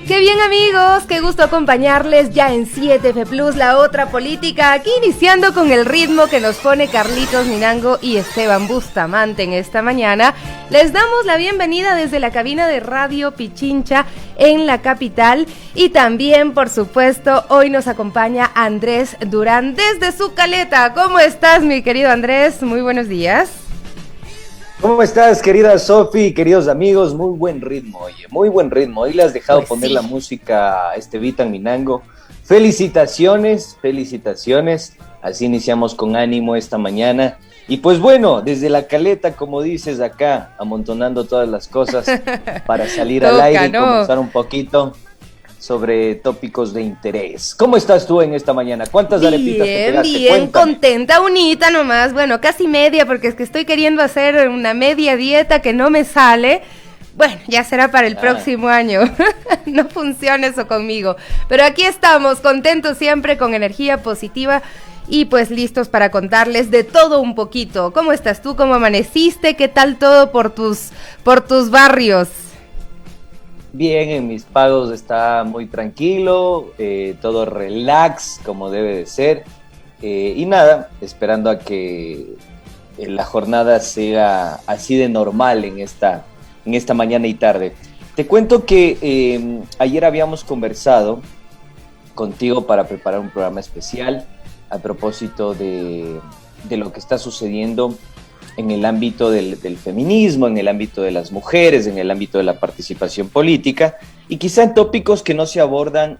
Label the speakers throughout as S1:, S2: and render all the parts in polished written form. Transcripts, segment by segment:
S1: Qué bien, amigos, qué gusto acompañarles ya en 7F Plus, la otra política, aquí iniciando con el ritmo que nos pone Carlitos Minango y Esteban Bustamante en esta mañana. Les damos la bienvenida desde la cabina de Radio Pichincha en la capital y también, por supuesto, hoy nos acompaña Andrés Durán desde su caleta. ¿Cómo estás, mi querido Andrés? Muy buenos días.
S2: ¿Cómo estás, querida Sofi, queridos amigos? Muy buen ritmo, oye, muy buen ritmo. Hoy le has dejado poner sí. La música a Estevitan Minango. Felicitaciones, felicitaciones. Así iniciamos con ánimo esta mañana. Y pues bueno, desde la caleta, como dices acá, amontonando todas las cosas para salir al aire y conversar un poquito sobre tópicos de interés. ¿Cómo estás tú en esta mañana? ¿Cuántas arepitas te quedaste?
S1: Bien,
S2: Cuéntame.
S1: Contenta, unita nomás, bueno, casi media, porque es que estoy queriendo hacer una media dieta que no me sale. Bueno, ya será para el próximo año. No funciona eso conmigo. Pero aquí estamos, contentos siempre, con energía positiva y pues listos para contarles de todo un poquito. ¿Cómo estás tú? ¿Cómo amaneciste? ¿Qué tal todo por tus barrios?
S2: Bien, en mis pagos está muy tranquilo, todo relax como debe de ser, y nada, esperando a que la jornada sea así de normal en esta mañana y tarde. Te cuento que ayer habíamos conversado contigo para preparar un programa especial a propósito de lo que está sucediendo en el ámbito del feminismo, en el ámbito de las mujeres, en el ámbito de la participación política y quizá en tópicos que no se abordan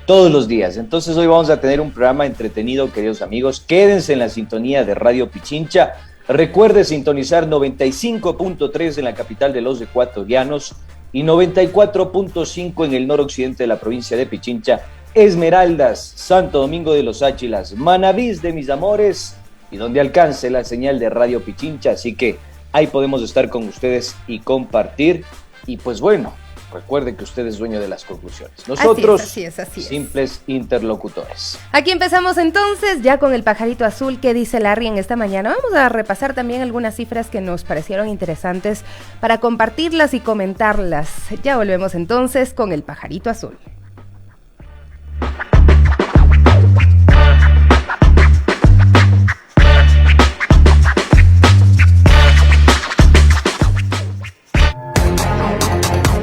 S2: todos los días. Entonces hoy vamos a tener un programa entretenido, queridos amigos. Quédense en la sintonía de Radio Pichincha. Recuerde sintonizar 95.3 en la capital de los ecuatorianos y 94.5 en el noroccidente de la provincia de Pichincha, Esmeraldas, Santo Domingo de los Áchilas, Manabís de mis amores, y donde alcance la señal de Radio Pichincha, así que ahí podemos estar con ustedes y compartir, y pues bueno, recuerden que usted es dueño de las conclusiones, nosotros
S1: así es.
S2: simples interlocutores.
S1: Aquí empezamos entonces ya con el pajarito azul. ¿Qué dice Larry en esta mañana? Vamos a repasar también algunas cifras que nos parecieron interesantes para compartirlas y comentarlas. Ya volvemos entonces con el pajarito azul.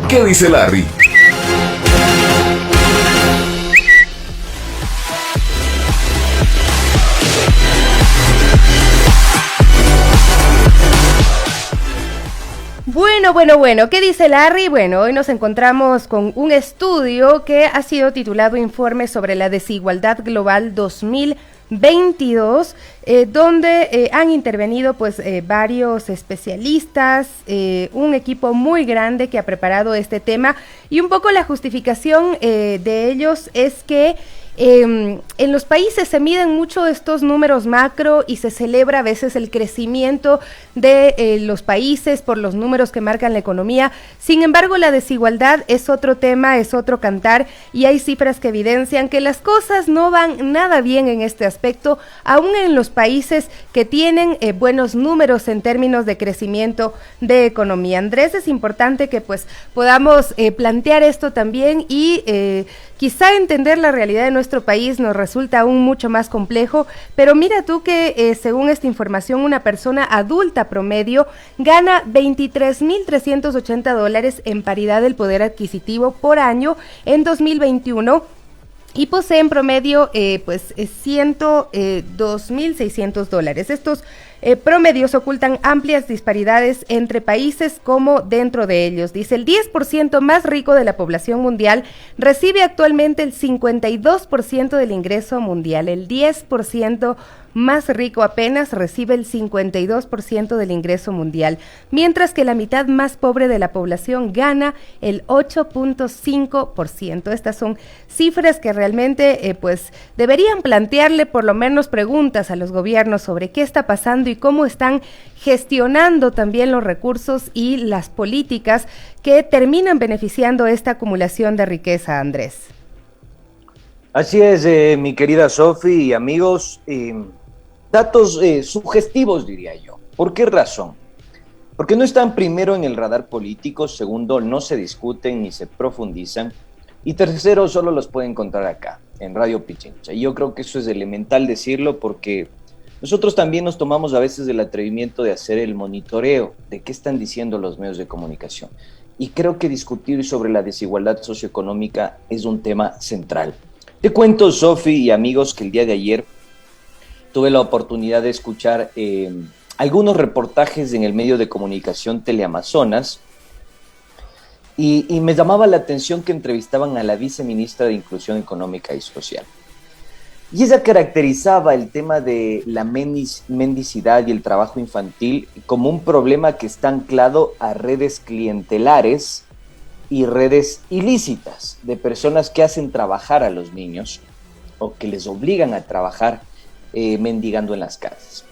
S3: ¿Qué dice Larry?
S1: Bueno, ¿qué dice Larry? Bueno, hoy nos encontramos con un estudio que ha sido titulado Informe sobre la Desigualdad Global 2022, donde han intervenido pues varios especialistas, un equipo muy grande que ha preparado este tema, y un poco la justificación de ellos es que en los países se miden mucho estos números macro y se celebra a veces el crecimiento de los países por los números que marcan la economía. Sin embargo, la desigualdad es otro tema, es otro cantar, y hay cifras que evidencian que las cosas no van nada bien en este aspecto, aún en los países que tienen buenos números en términos de crecimiento de economía. Andrés, es importante que pues podamos plantear esto también y quizá entender la realidad de nuestro país nos resulta aún mucho más complejo, pero mira tú que según esta información, una persona adulta promedio gana $23,380 en paridad del poder adquisitivo por año en 2021 y posee en promedio $102,600. Estos promedios ocultan amplias disparidades entre países como dentro de ellos. Dice, el 10% más rico de la población mundial recibe actualmente el 52% del ingreso mundial. El 10% más rico apenas recibe el 52% del ingreso mundial, mientras que la mitad más pobre de la población gana el 8.5%. Estas son cifras que realmente pues deberían plantearle por lo menos preguntas a los gobiernos sobre qué está pasando y cómo están gestionando también los recursos y las políticas que terminan beneficiando esta acumulación de riqueza, Andrés.
S2: Así es, mi querida Sofi y amigos, datos sugestivos, diría yo. ¿Por qué razón? Porque no están primero en el radar político, segundo, no se discuten ni se profundizan, y tercero, solo los pueden encontrar acá, en Radio Pichincha. Y yo creo que eso es elemental decirlo porque nosotros también nos tomamos a veces el atrevimiento de hacer el monitoreo de qué están diciendo los medios de comunicación. Y creo que discutir sobre la desigualdad socioeconómica es un tema central. Te cuento, Sofi y amigos, que el día de ayer tuve la oportunidad de escuchar algunos reportajes en el medio de comunicación Teleamazonas y me llamaba la atención que entrevistaban a la viceministra de Inclusión Económica y Social. Y ella caracterizaba el tema de la mendicidad y el trabajo infantil como un problema que está anclado a redes clientelares y redes ilícitas de personas que hacen trabajar a los niños o que les obligan a trabajar mendigando en las calles.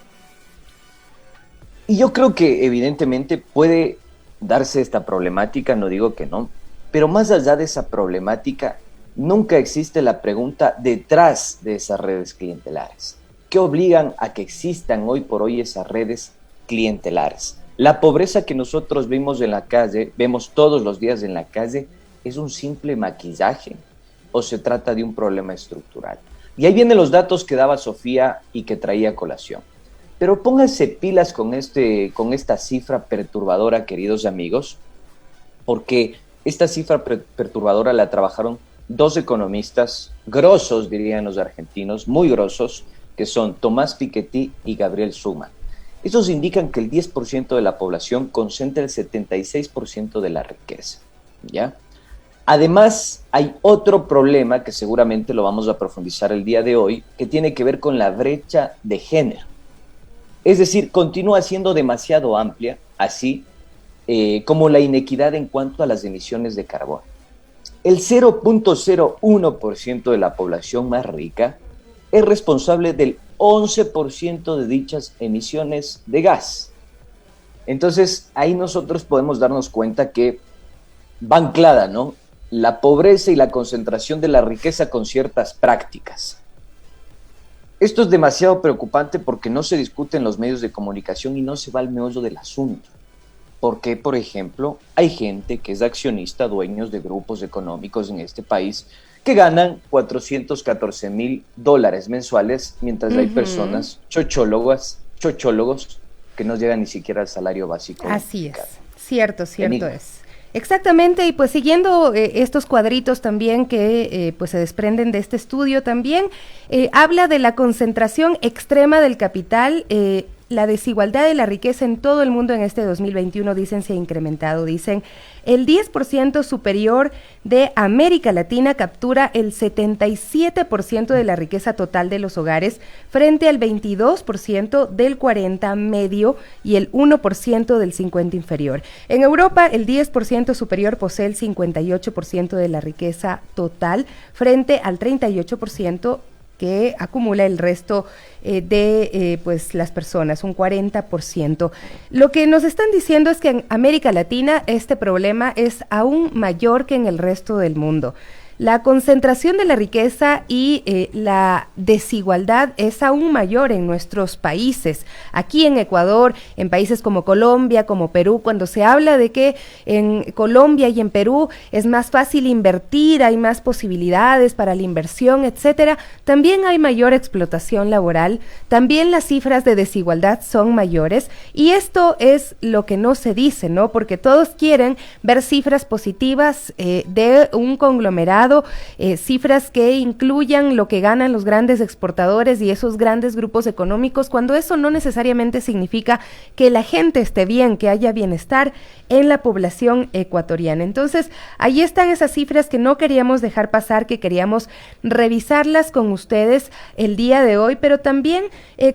S2: Y yo creo que evidentemente puede darse esta problemática, no digo que no, pero más allá de esa problemática, nunca existe la pregunta detrás de esas redes clientelares. ¿Qué obligan a que existan hoy por hoy esas redes clientelares? La pobreza que nosotros vemos en la calle, vemos todos los días en la calle, ¿es un simple maquillaje o se trata de un problema estructural? Y ahí vienen los datos que daba Sofía y que traía a colación. Pero pónganse pilas con esta cifra perturbadora, queridos amigos, porque esta cifra perturbadora la trabajaron dos economistas grosos, dirían los argentinos, muy grosos, que son Tomás Piketty y Gabriel Zucman. Estos indican que el 10% de la población concentra el 76% de la riqueza, ¿ya? Además, hay otro problema que seguramente lo vamos a profundizar el día de hoy, que tiene que ver con la brecha de género. Es decir, continúa siendo demasiado amplia, así como la inequidad en cuanto a las emisiones de carbono. El 0.01% de la población más rica es responsable del 11% de dichas emisiones de gas. Entonces, ahí nosotros podemos darnos cuenta que va anclada, ¿no?, la pobreza y la concentración de la riqueza con ciertas prácticas. Esto es demasiado preocupante porque no se discute en los medios de comunicación y no se va al meollo del asunto. Porque, por ejemplo, hay gente que es accionista, dueños de grupos económicos en este país, que ganan $414,000 mensuales, mientras hay personas, chochólogos, que no llegan ni siquiera al salario básico.
S1: Así es, cierto es. Exactamente, y pues siguiendo estos cuadritos también que pues se desprenden de este estudio también, habla de la concentración extrema del capital. La desigualdad de la riqueza en todo el mundo en este 2021, dicen, se ha incrementado. Dicen, el 10% superior de América Latina captura el 77% de la riqueza total de los hogares, frente al 22% del 40 medio y el 1% del 50 inferior. En Europa, el 10% superior posee el 58% de la riqueza total, frente al 38% que acumula el resto de pues las personas, un 40%. Lo que nos están diciendo es que en América Latina este problema es aún mayor que en el resto del mundo. La concentración de la riqueza y la desigualdad es aún mayor en nuestros países. Aquí en Ecuador, en países como Colombia, como Perú, cuando se habla de que en Colombia y en Perú es más fácil invertir, hay más posibilidades para la inversión, etcétera, también hay mayor explotación laboral, también las cifras de desigualdad son mayores, y esto es lo que no se dice, ¿no? Porque todos quieren ver cifras positivas de un conglomerado, cifras que incluyan lo que ganan los grandes exportadores y esos grandes grupos económicos, cuando eso no necesariamente significa que la gente esté bien, que haya bienestar en la población ecuatoriana. Entonces, ahí están esas cifras que no queríamos dejar pasar, que queríamos revisarlas con ustedes el día de hoy, pero también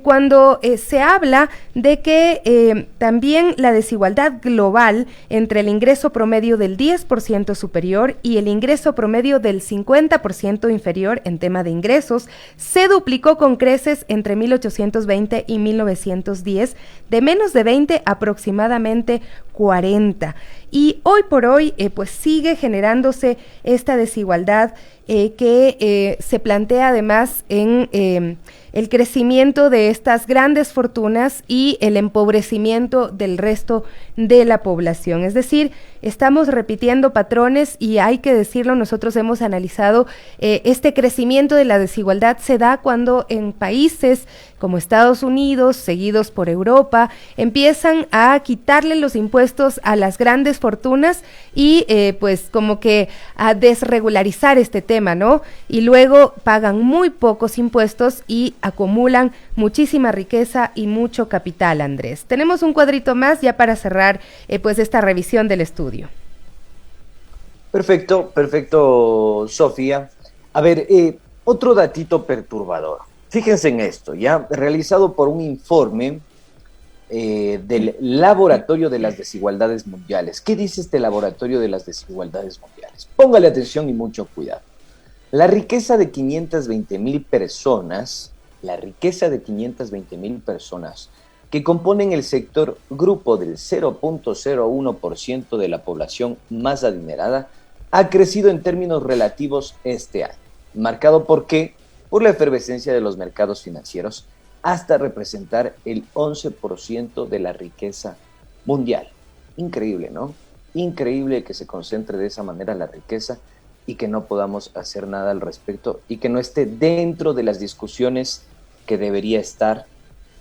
S1: cuando se habla de que también la desigualdad global entre el ingreso promedio del 10% superior y el ingreso promedio del 50% inferior en tema de ingresos se duplicó con creces entre 1820 y 1910, de menos de 20 aproximadamente 40. y hoy por hoy pues sigue generándose esta desigualdad que se plantea además en el crecimiento de estas grandes fortunas y el empobrecimiento del resto de la población. Es decir, estamos repitiendo patrones y hay que decirlo, nosotros hemos analizado este crecimiento de la desigualdad se da cuando en países como Estados Unidos, seguidos por Europa, empiezan a quitarle los impuestos a las grandes fortunas y pues como que a desregularizar este tema, ¿no? Y luego pagan muy pocos impuestos y acumulan muchísima riqueza y mucho capital, Andrés. Tenemos un cuadrito más ya para cerrar pues esta revisión del estudio.
S2: Perfecto, Sofía. A ver, otro datito perturbador. Fíjense en esto, ya realizado por un informe del Laboratorio de las Desigualdades Mundiales. ¿Qué dice este Laboratorio de las Desigualdades Mundiales? Póngale atención y mucho cuidado. La riqueza de 520,000 personas, que componen el sector grupo del 0.01% de la población más adinerada, ha crecido en términos relativos este año, marcado por qué, por la efervescencia de los mercados financieros, hasta representar el 11% de la riqueza mundial. Increíble, ¿no? Increíble que se concentre de esa manera la riqueza y que no podamos hacer nada al respecto y que no esté dentro de las discusiones que debería estar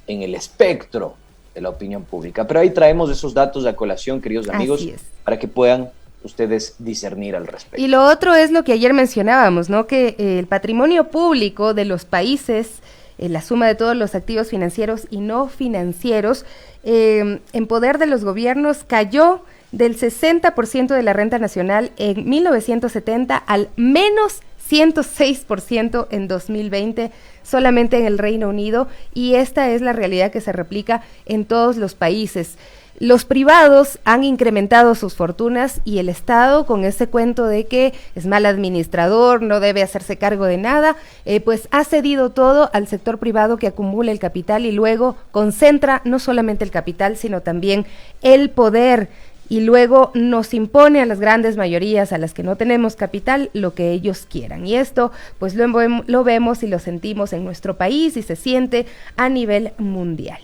S2: en el espectro de la opinión pública. Pero ahí traemos esos datos a colación, queridos amigos, para que puedan ustedes discernir al respecto.
S1: Y lo otro es lo que ayer mencionábamos, ¿no? Que el patrimonio público de los países, la suma de todos los activos financieros y no financieros, en poder de los gobiernos cayó del 60% de la renta nacional en 1970 al menos 106% en 2020, solamente en el Reino Unido, y esta es la realidad que se replica en todos los países. Los privados han incrementado sus fortunas y el Estado, con ese cuento de que es mal administrador, no debe hacerse cargo de nada, pues ha cedido todo al sector privado que acumula el capital y luego concentra no solamente el capital, sino también el poder, y luego nos impone a las grandes mayorías, a las que no tenemos capital, lo que ellos quieran. Y esto pues lo vemos y lo sentimos en nuestro país y se siente a nivel mundial.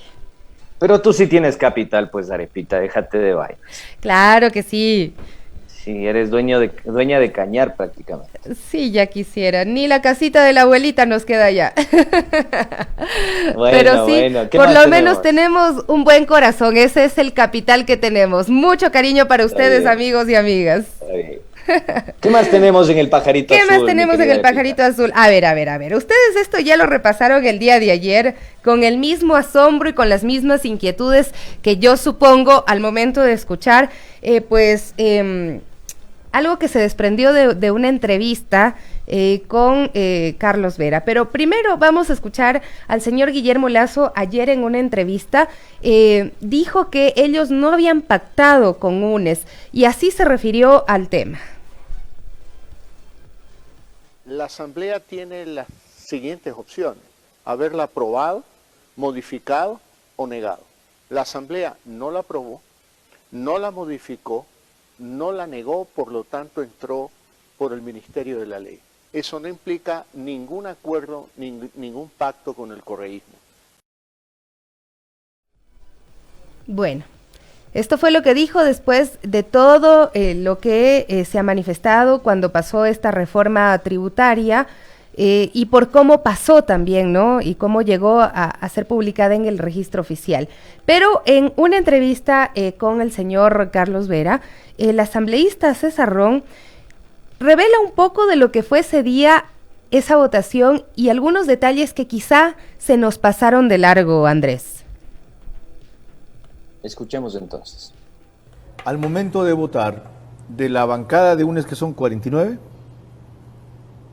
S2: Pero tú sí tienes capital, pues, Arepita, déjate de vainas.
S1: Claro que sí.
S2: Sí, eres dueña de Cañar prácticamente.
S1: Sí, ya quisiera. Ni la casita de la abuelita nos queda ya. Pero sí, por lo menos tenemos un buen corazón. Ese es el capital que tenemos. Mucho cariño para ustedes, amigos y amigas.
S2: ¿Qué más tenemos en el pajarito azul?
S1: ¿Qué más tenemos en el pajarito azul? A ver. Ustedes esto ya lo repasaron el día de ayer con el mismo asombro y con las mismas inquietudes que yo supongo al momento de escuchar, algo que se desprendió de una entrevista con Carlos Vera. Pero primero vamos a escuchar al señor Guillermo Lasso. Ayer en una entrevista dijo que ellos no habían pactado con UNES y así se refirió al tema.
S4: La Asamblea tiene las siguientes opciones: haberla aprobado, modificado o negado. La Asamblea no la aprobó, no la modificó, no la negó, por lo tanto entró por el Ministerio de la Ley. Eso no implica ningún acuerdo, ningún pacto con el correísmo.
S1: Bueno, esto fue lo que dijo después de todo lo que se ha manifestado cuando pasó esta reforma tributaria y por cómo pasó también, ¿no? Y cómo llegó a ser publicada en el registro oficial. Pero en una entrevista con el señor Carlos Vera, el asambleísta César Ron revela un poco de lo que fue ese día, esa votación y algunos detalles que quizá se nos pasaron de largo, Andrés.
S2: Escuchemos entonces.
S5: Al momento de votar, de la bancada de UNES, que son 49.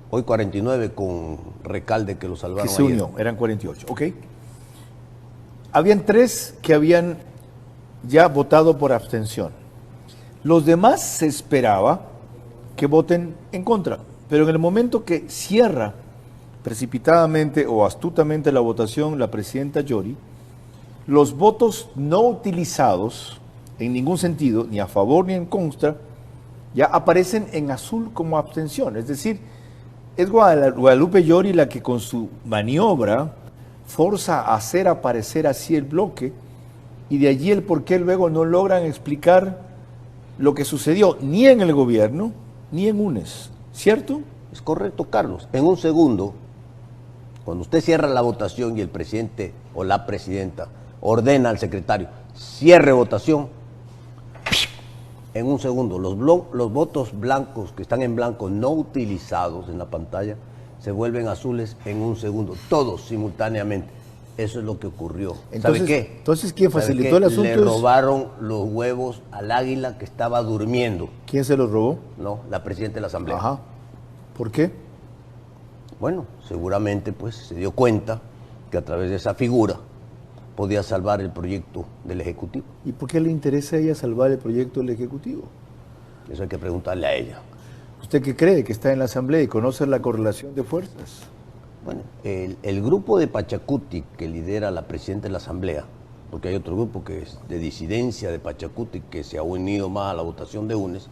S6: Hoy 49 con Recalde, que lo salvaron
S5: que se unió,
S6: ayer.
S5: Eran 48, ok. Habían 3 que habían ya votado por abstención. Los demás se esperaba que voten en contra, pero en el momento que cierra precipitadamente o astutamente la votación la presidenta Yori, los votos no utilizados en ningún sentido, ni a favor ni en contra, ya aparecen en azul como abstención. Es decir, es Guadalupe Llori la que con su maniobra forza a hacer aparecer así el bloque, y de allí el por qué luego no logran explicar lo que sucedió ni en el gobierno ni en UNES, ¿cierto?
S6: Es correcto, Carlos. En un segundo, cuando usted cierra la votación y el presidente o la presidenta ordena al secretario, cierre votación, en un segundo, los votos blancos que están en blanco no utilizados en la pantalla se vuelven azules en un segundo, todos simultáneamente. Eso es lo que ocurrió.
S5: Entonces,
S6: ¿sabe qué?
S5: Entonces, ¿quién facilitó el asunto?
S6: Le robaron los huevos al águila que estaba durmiendo.
S5: ¿Quién se los robó?
S6: No, la presidenta de la Asamblea.
S5: Ajá. ¿Por qué?
S6: Bueno, seguramente pues se dio cuenta que a través de esa figura podía salvar el proyecto del Ejecutivo.
S5: ¿Y por qué le interesa a ella salvar el proyecto del Ejecutivo?
S6: Eso hay que preguntarle a ella.
S5: ¿Usted qué cree? ¿Que está en la Asamblea y conoce la correlación de fuerzas?
S6: Bueno, el grupo de Pachacuti que lidera la presidenta de la Asamblea, porque hay otro grupo que es de disidencia de Pachacuti que se ha unido más a la votación de UNES,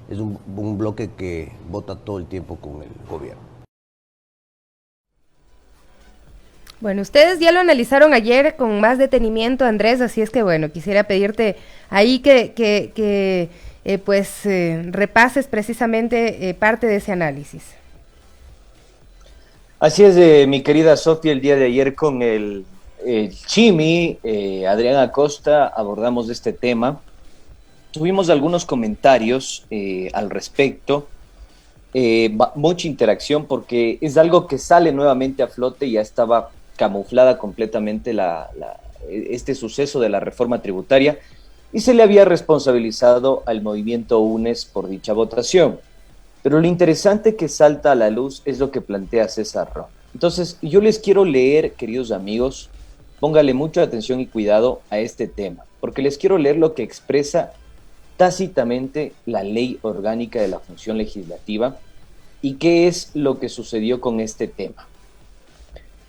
S6: es un bloque que vota todo el tiempo con el gobierno.
S1: Bueno, ustedes ya lo analizaron ayer con más detenimiento, Andrés, así es que bueno, quisiera pedirte ahí que repases precisamente parte de ese análisis.
S2: Así es, mi querida Sofía, el día de ayer con el Chimi, Adrián Acosta, abordamos este tema. Tuvimos algunos comentarios al respecto, mucha interacción porque es algo que sale nuevamente a flote, ya estaba camuflada completamente este suceso de la reforma tributaria y se le había responsabilizado al movimiento UNES por dicha votación. Pero lo interesante que salta a la luz es lo que plantea César Ron. Entonces, yo les quiero leer, queridos amigos, póngale mucha atención y cuidado a este tema, porque les quiero leer lo que expresa tácitamente la Ley Orgánica de la Función Legislativa y qué es lo que sucedió con este tema.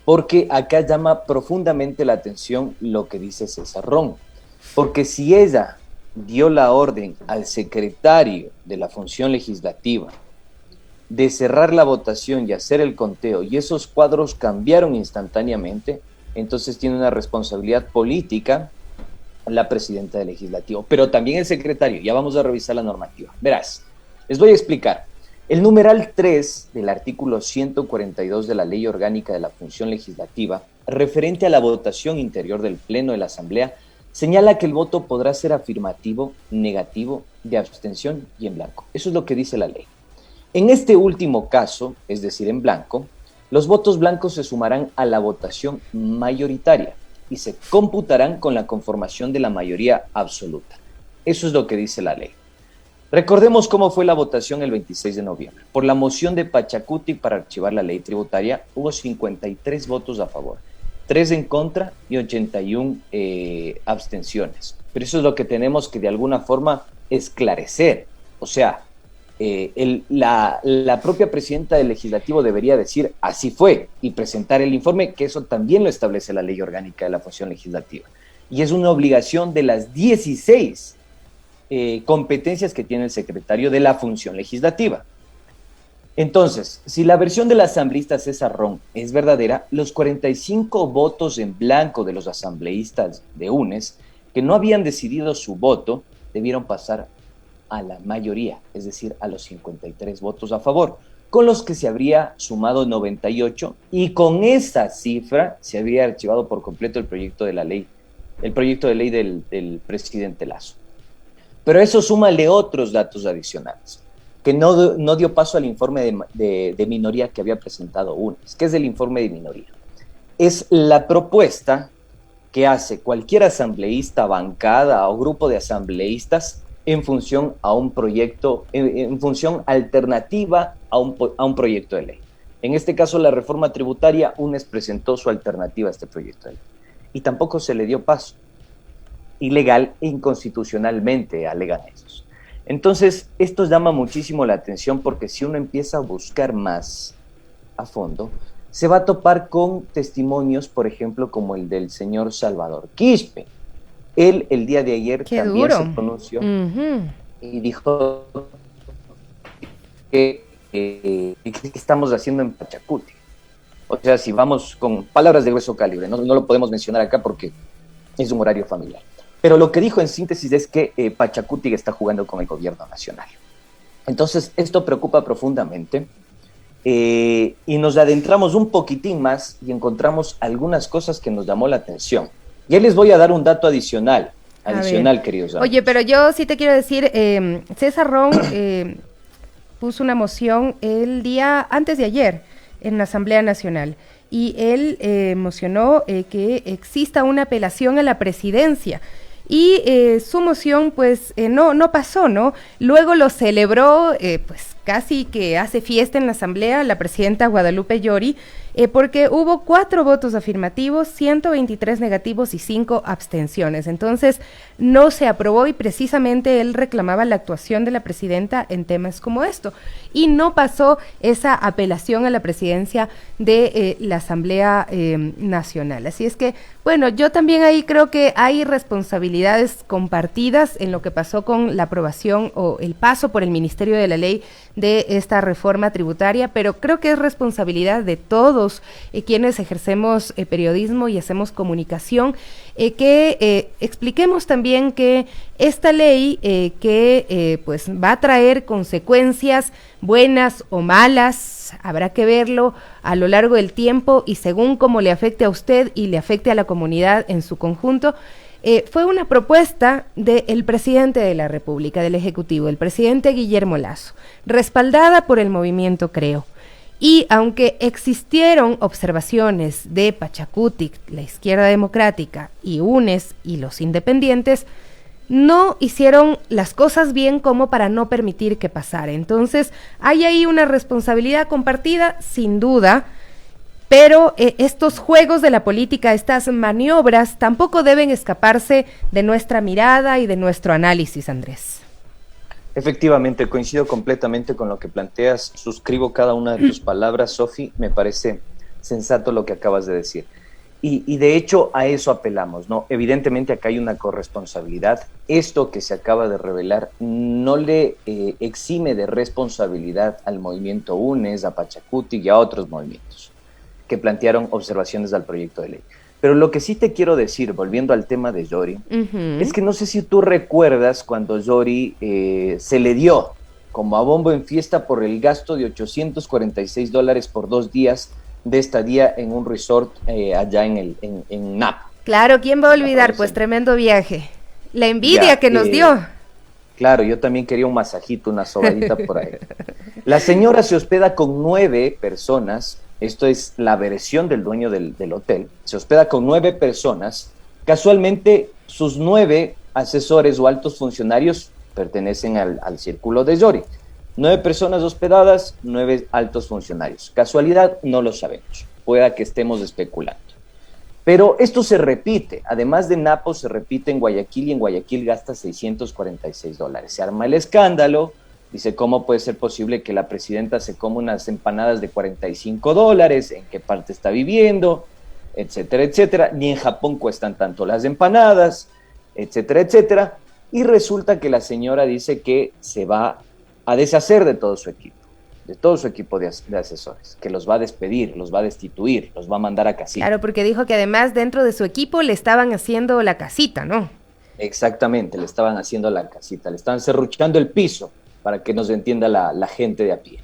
S2: Porque acá llama profundamente la atención lo que dice César Ron, porque si ella dio la orden al secretario de la Función Legislativa de cerrar la votación y hacer el conteo, y esos cuadros cambiaron instantáneamente, entonces tiene una responsabilidad política la presidenta del Legislativo, pero también el secretario. Ya vamos a revisar la normativa. Verás, les voy a explicar. El numeral 3 del artículo 142 de la Ley Orgánica de la Función Legislativa, referente a la votación interior del Pleno de la Asamblea, señala que el voto podrá ser afirmativo, negativo, de abstención y en blanco. Eso es lo que dice la ley. En este último caso, es decir, en blanco, los votos blancos se sumarán a la votación mayoritaria y se computarán con la conformación de la mayoría absoluta. Eso es lo que dice la ley. Recordemos cómo fue la votación el 26 de noviembre. Por la moción de Pachacuti para archivar la ley tributaria, hubo 53 votos a favor, 3 en contra y 81 abstenciones. Pero eso es lo que tenemos que de alguna forma esclarecer. O sea, la propia presidenta del Legislativo debería decir así fue y presentar el informe, que eso también lo establece la Ley Orgánica de la Función Legislativa. Y es una obligación de las 16 competencias que tiene el secretario de la Función Legislativa. Entonces, si la versión del asambleísta César Ron es verdadera, los 45 votos en blanco de los asambleístas de UNES que no habían decidido su voto debieron pasar a la mayoría, es decir, a los 53 votos a favor, con los que se habría sumado 98 y con esa cifra se habría archivado por completo el proyecto de ley del presidente Lasso. Pero eso súmale otros datos adicionales, que no dio paso al informe de minoría que había presentado UNES. ¿Qué es el informe de minoría? Es la propuesta que hace cualquier asambleísta, bancada o grupo de asambleístas en función a un proyecto, en función alternativa a un proyecto de ley. En este caso, la reforma tributaria, UNES presentó su alternativa a este proyecto de ley. Y tampoco se le dio paso. Ilegal e inconstitucionalmente, alegan ellos. Entonces, esto llama muchísimo la atención porque si uno empieza a buscar más a fondo, se va a topar con testimonios, por ejemplo, como el del señor Salvador Quispe, Él el día de ayer
S1: Qué
S2: también
S1: duro.
S2: se pronunció
S1: Ujú.
S2: y dijo que qué estamos haciendo en Pachacuti. O sea, si vamos con palabras de grueso calibre, no lo podemos mencionar acá porque es un horario familiar. Pero lo que dijo en síntesis es que Pachacuti está jugando con el gobierno nacional. Entonces, esto preocupa profundamente y nos adentramos un poquitín más y encontramos algunas cosas que nos llamó la atención. Ya les voy a dar un dato adicional, queridos amigos.
S1: Oye, pero yo sí te quiero decir, César Ron puso una moción el día antes de ayer en la Asamblea Nacional y él mocionó que exista una apelación a la presidencia. Y su moción pues no pasó, ¿no? Luego lo celebró, pues casi que hace fiesta en la asamblea la presidenta Guadalupe Llori, porque hubo 4 votos afirmativos, 123 negativos y 5 abstenciones. Entonces no se aprobó y precisamente él reclamaba la actuación de la presidenta en temas como esto. Y no pasó esa apelación a la presidencia de la Asamblea Nacional. Así es que, bueno, yo también ahí creo que hay responsabilidades compartidas en lo que pasó con la aprobación o el paso por el Ministerio de la Ley de esta reforma tributaria, pero creo que es responsabilidad de todos quienes ejercemos periodismo y hacemos comunicación, que expliquemos también que esta ley pues va a traer consecuencias buenas o malas, habrá que verlo a lo largo del tiempo y según cómo le afecte a usted y le afecte a la comunidad en su conjunto. Fue una propuesta del presidente de la República, del Ejecutivo, el presidente Guillermo Lasso, respaldada por el movimiento Creo. Y aunque existieron observaciones de Pachacutic, la Izquierda Democrática, y UNES y los independientes, no hicieron las cosas bien como para no permitir que pasara. Entonces, hay ahí una responsabilidad compartida, sin duda, pero estos juegos de la política, estas maniobras, tampoco deben escaparse de nuestra mirada y de nuestro análisis, Andrés.
S2: Efectivamente, coincido completamente con lo que planteas, suscribo cada una de tus palabras, Sofi, me parece sensato lo que acabas de decir. Y de hecho a eso apelamos, ¿no? Evidentemente acá hay una corresponsabilidad. Esto que se acaba de revelar no le exime de responsabilidad al movimiento UNES, a Pachacuti y a otros movimientos que plantearon observaciones al proyecto de ley. Pero lo que sí te quiero decir, volviendo al tema de Llori, es que no sé si tú recuerdas cuando Llori se le dio como a bombo en fiesta por el gasto de $846 por 2 días de estadía en un resort allá en Napa.
S1: Claro, ¿quién va a olvidar? Pues tremendo viaje. La envidia que nos dio.
S2: Claro, yo también quería un masajito, una sobadita por ahí. La señora se hospeda con 9 personas. Esto es la versión del dueño del hotel. Se hospeda con 9 personas. Casualmente, sus 9 asesores o altos funcionarios pertenecen al círculo de Llori. 9 personas hospedadas, 9 altos funcionarios. Casualidad, no lo sabemos. Pueda que estemos especulando. Pero esto se repite. Además de Napo, se repite en Guayaquil y en Guayaquil gasta $646. Se arma el escándalo. Dice, ¿cómo puede ser posible que la presidenta se coma unas empanadas de $45? ¿En qué parte está viviendo? Etcétera, etcétera. Ni en Japón cuestan tanto las empanadas, etcétera, etcétera. Y resulta que la señora dice que se va a deshacer de todo su equipo de asesores, que los va a despedir, los va a destituir, los va a mandar a casita.
S1: Claro, porque dijo que además dentro de su equipo le estaban haciendo la casita, ¿no?
S2: Exactamente, le estaban haciendo la casita, le estaban serruchando el piso, para que nos entienda la gente de a pie.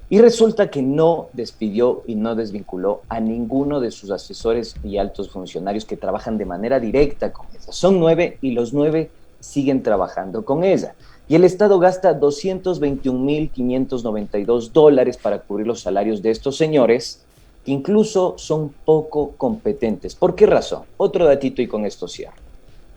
S2: Y resulta que no despidió y no desvinculó a ninguno de sus asesores y altos funcionarios que trabajan de manera directa con ella. Son 9 y los 9 siguen trabajando con ella. Y el Estado gasta $221,592 para cubrir los salarios de estos señores, que incluso son poco competentes. ¿Por qué razón? Otro datito y con esto cierro.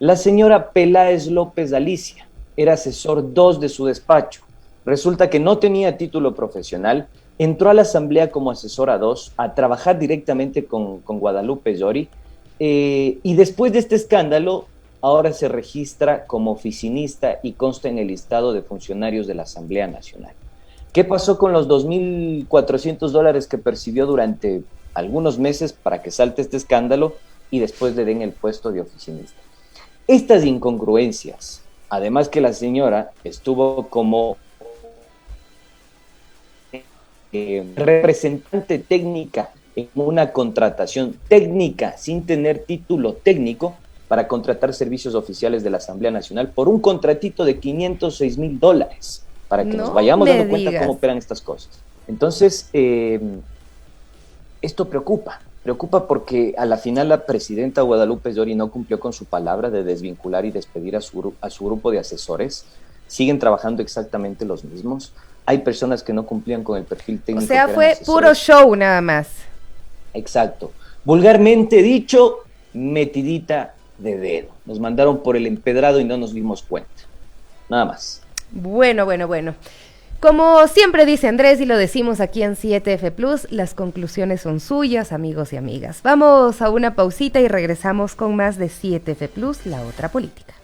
S2: La señora Peláez López Alicia era asesor 2 de su despacho. Resulta que no tenía título profesional, entró a la asamblea como asesora 2 a trabajar directamente con Guadalupe Llori y después de este escándalo ahora se registra como oficinista y consta en el listado de funcionarios de la Asamblea Nacional. ¿Qué pasó con los $2,400 que percibió durante algunos meses para que salte este escándalo y después le den el puesto de oficinista? Estas incongruencias, además que la señora estuvo como representante técnica en una contratación técnica sin tener título técnico para contratar servicios oficiales de la Asamblea Nacional por un contratito de $506,000, para que nos vayamos dando cuenta cómo operan estas cosas. Entonces, esto preocupa porque a la final la presidenta Guadalupe Llori no cumplió con su palabra de desvincular y despedir a su grupo de asesores. Siguen trabajando exactamente los mismos. Hay personas que no cumplían con el perfil técnico.
S1: O sea, fue puro show nada más.
S2: Exacto. Vulgarmente dicho, metidita de dedo. Nos mandaron por el empedrado y no nos dimos cuenta. Nada más.
S1: Bueno. Como siempre dice Andrés y lo decimos aquí en 7F Plus, las conclusiones son suyas, amigos y amigas. Vamos a una pausita y regresamos con más de 7F Plus, la otra política.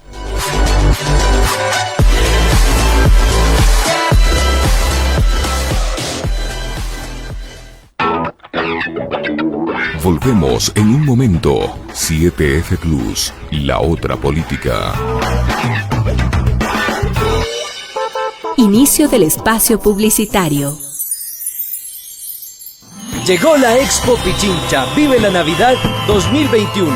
S3: Volvemos en un momento. 7F Plus, la otra política.
S7: Inicio del espacio publicitario.
S8: Llegó la Expo Pichincha Vive la Navidad 2021.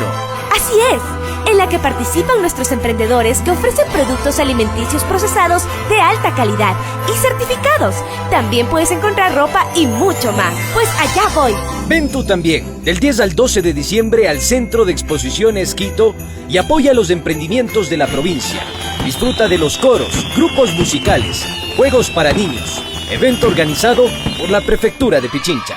S9: Así es, en la que participan nuestros emprendedores que ofrecen productos alimenticios procesados de alta calidad y certificados. También puedes encontrar ropa y mucho más. Pues allá voy.
S8: Ven tú también, del 10 al 12 de diciembre al Centro de Exposiciones Quito y apoya los emprendimientos de la provincia. Disfruta de los coros, grupos musicales, juegos para niños. Evento organizado por la Prefectura de Pichincha.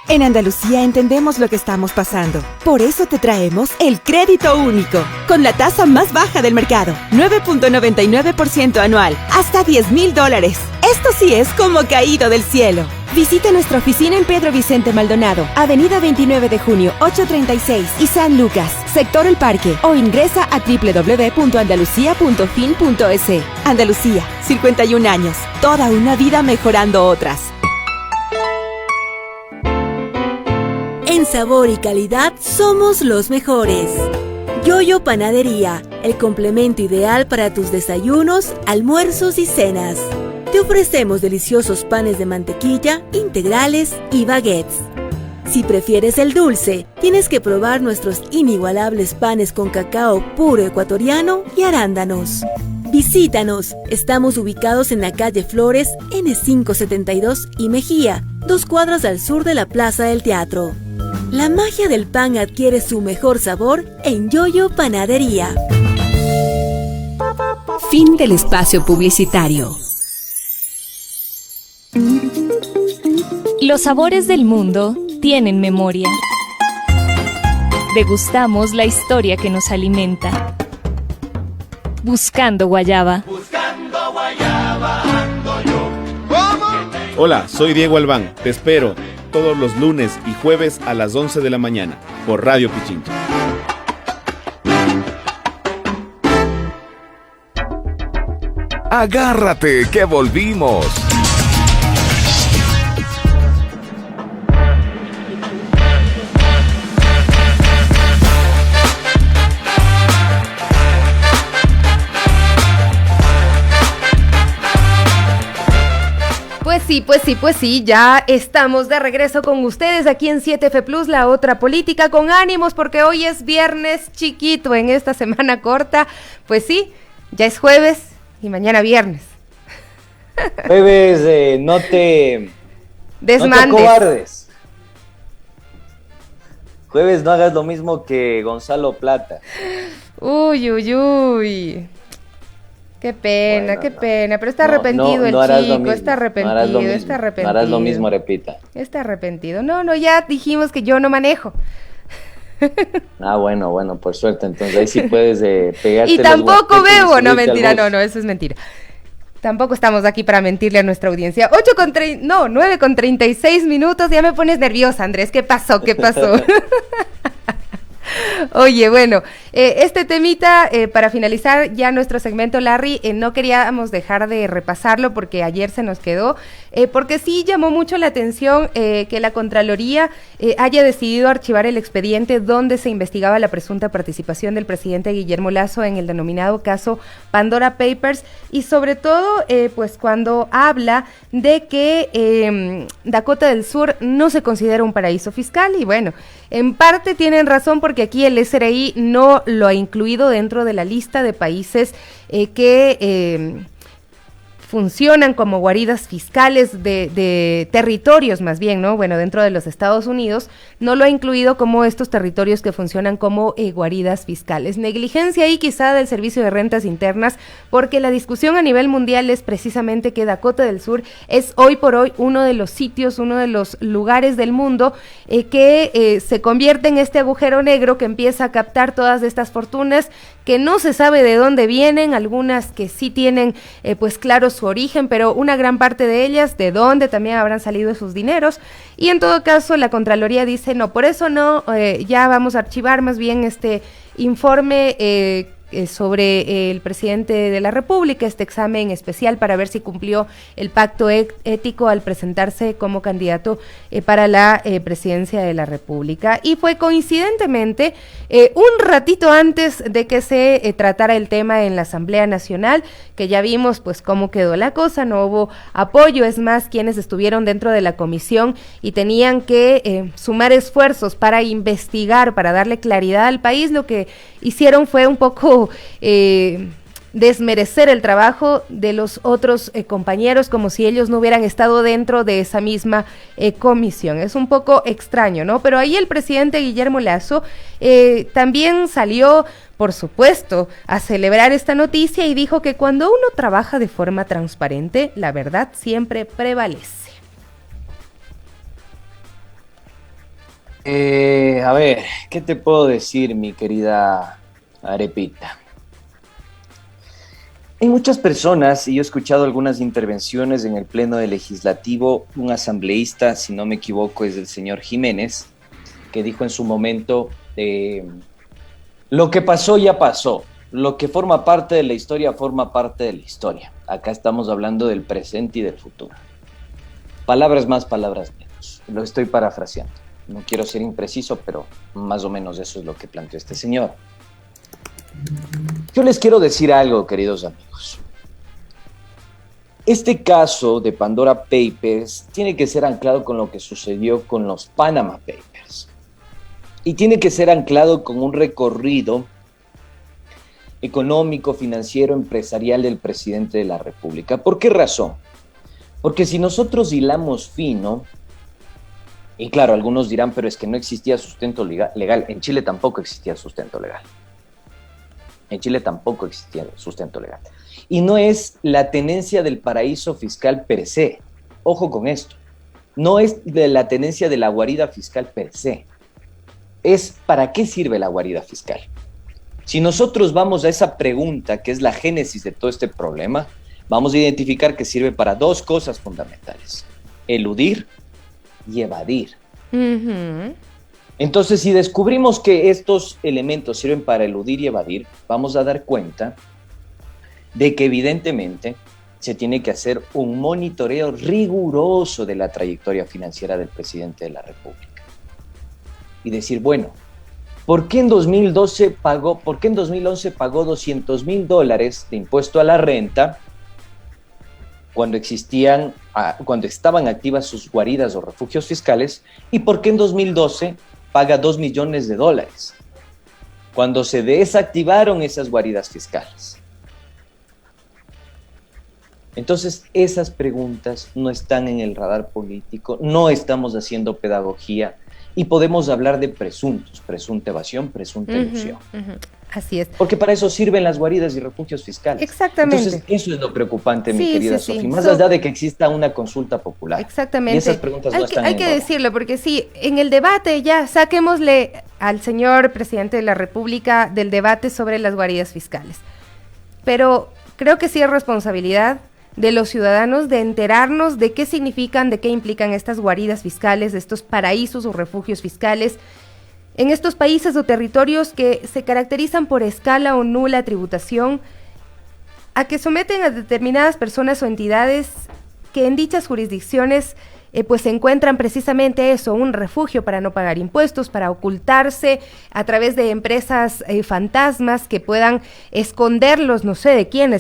S10: En Andalucía entendemos lo que estamos pasando. Por eso te traemos el crédito único, con la tasa más baja del mercado, 9.99% anual, hasta $10,000. Esto sí es como caído del cielo. Visite nuestra oficina en Pedro Vicente Maldonado, Avenida 29 de Junio, 836 y San Lucas, Sector El Parque, o ingresa a www.andalucia.fin.es. Andalucía, 51 años, toda una vida mejorando otras.
S7: En sabor y calidad somos los mejores. Yoyo Panadería, el complemento ideal para tus desayunos, almuerzos y cenas. Te ofrecemos deliciosos panes de mantequilla, integrales y baguettes. Si prefieres el dulce, tienes que probar nuestros inigualables panes con cacao puro ecuatoriano y arándanos. Visítanos, estamos ubicados en la calle Flores, N572 y Mejía, 2 cuadras al sur de la Plaza del Teatro. La magia del pan adquiere su mejor sabor en Yoyo Panadería. Fin del espacio publicitario.
S11: Los sabores del mundo tienen memoria. Degustamos la historia que nos alimenta. Buscando Guayaba.
S12: Buscando Guayaba ando yo. ¿Cómo? Hola, soy Diego Albán. Te espero todos los lunes y jueves a las 11 de la mañana por Radio Pichincha.
S3: Agárrate que volvimos.
S1: Pues sí, ya estamos de regreso con ustedes aquí en 7F Plus, la otra política, con ánimos porque hoy es viernes chiquito en esta semana corta. Pues sí, ya es jueves y mañana viernes.
S2: Jueves, no te
S1: desmandes.
S2: Acobardes. Jueves no hagas lo mismo que Gonzalo Plata.
S1: Uy. Qué pena, bueno, qué pena, pero está arrepentido el chico, está arrepentido.
S2: No harás lo mismo, repita.
S1: Está arrepentido. No, ya dijimos que yo no manejo.
S2: Bueno, por suerte, entonces ahí sí puedes pegarte.
S1: Y tampoco bebo, no, mentira, no, eso es mentira. Tampoco estamos aquí para mentirle a nuestra audiencia. 9:36 minutos, ya me pones nerviosa, Andrés, ¿qué pasó? Oye, bueno, este temita, para finalizar ya nuestro segmento, Larry, no queríamos dejar de repasarlo porque ayer se nos quedó, porque sí llamó mucho la atención que la Contraloría haya decidido archivar el expediente donde se investigaba la presunta participación del presidente Guillermo Lasso en el denominado caso Pandora Papers, y sobre todo, pues cuando habla de que Dakota del Sur no se considera un paraíso fiscal, y bueno, en parte tienen razón porque aquí el SRI no lo ha incluido dentro de la lista de países que funcionan como guaridas fiscales de territorios más bien, ¿no? Bueno, dentro de los Estados Unidos no lo ha incluido como estos territorios que funcionan como guaridas fiscales. Negligencia ahí quizá del Servicio de Rentas Internas, porque la discusión a nivel mundial es precisamente que Dakota del Sur es hoy por hoy uno de los sitios, uno de los lugares del mundo que se convierte en este agujero negro que empieza a captar todas estas fortunas que no se sabe de dónde vienen, algunas que sí tienen pues claro su origen, pero una gran parte de ellas de dónde también habrán salido sus dineros, y en todo caso la Contraloría dice no, por eso no, ya vamos a archivar más bien este informe sobre el presidente de la República, este examen especial para ver si cumplió el pacto ético al presentarse como candidato para la presidencia de la República. Y fue coincidentemente un ratito antes de que se tratara el tema en la Asamblea Nacional, que ya vimos pues cómo quedó la cosa, no hubo apoyo, es más, quienes estuvieron dentro de la comisión y tenían que sumar esfuerzos para investigar, para darle claridad al país, lo que hicieron fue un poco desmerecer el trabajo de los otros compañeros, como si ellos no hubieran estado dentro de esa misma comisión. Es un poco extraño, ¿no? Pero ahí el presidente Guillermo Lasso también salió, por supuesto, a celebrar esta noticia y dijo que cuando uno trabaja de forma transparente, la verdad siempre prevalece.
S2: A ver, ¿qué te puedo decir, mi querida Arepita? Hay muchas personas, y yo he escuchado algunas intervenciones en el Pleno del Legislativo, un asambleísta, si no me equivoco, es el señor Jiménez, que dijo en su momento, lo que pasó ya pasó, lo que forma parte de la historia forma parte de la historia. Acá estamos hablando del presente y del futuro. Palabras más, palabras menos. Lo estoy parafraseando. No quiero ser impreciso, pero más o menos eso es lo que planteó este señor. Yo les quiero decir algo, queridos amigos. Este caso de Pandora Papers tiene que ser anclado con lo que sucedió con los Panama Papers. Y tiene que ser anclado con un recorrido económico, financiero, empresarial del presidente de la República. ¿Por qué razón? Porque si nosotros hilamos fino, y claro, algunos dirán, pero es que no existía sustento legal. En Chile tampoco existía sustento legal. En Chile tampoco existía sustento legal. Y no es la tenencia del paraíso fiscal per se. Ojo con esto. No es de la tenencia de la guarida fiscal per se. Es ¿para qué sirve la guarida fiscal? Si nosotros vamos a esa pregunta, que es la génesis de todo este problema, vamos a identificar que sirve para dos cosas fundamentales: eludir y evadir. Entonces, si descubrimos que estos elementos sirven para eludir y evadir, vamos a dar cuenta de que evidentemente se tiene que hacer un monitoreo riguroso de la trayectoria financiera del presidente de la República. Y decir, bueno, ¿por qué en 2011 pagó $200,000 de impuesto a la renta cuando estaban activas sus guaridas o refugios fiscales? ¿Y por qué en 2012 paga $2 millones cuando se desactivaron esas guaridas fiscales? Entonces, esas preguntas no están en el radar político, no estamos haciendo pedagogía y podemos hablar de presuntos, presunta evasión, presunta ilusión.
S1: Así es.
S2: Porque para eso sirven las guaridas y refugios fiscales.
S1: Exactamente.
S2: Entonces, eso es lo preocupante, mi querida Sofía, más allá de que exista una consulta popular.
S1: Exactamente.
S2: Y esas preguntas no están en
S1: Hay que decirlo, porque sí, en el debate ya saquémosle al señor presidente de la República del debate sobre las guaridas fiscales. Pero creo que sí es responsabilidad de los ciudadanos de enterarnos de qué significan, de qué implican estas guaridas fiscales, de estos paraísos o refugios fiscales. en estos países o territorios que se caracterizan por escala o nula tributación, a que someten a determinadas personas o entidades que en dichas jurisdicciones pues se encuentran precisamente eso, un refugio para no pagar impuestos, para ocultarse a través de empresas fantasmas que puedan esconderlos, no sé de quién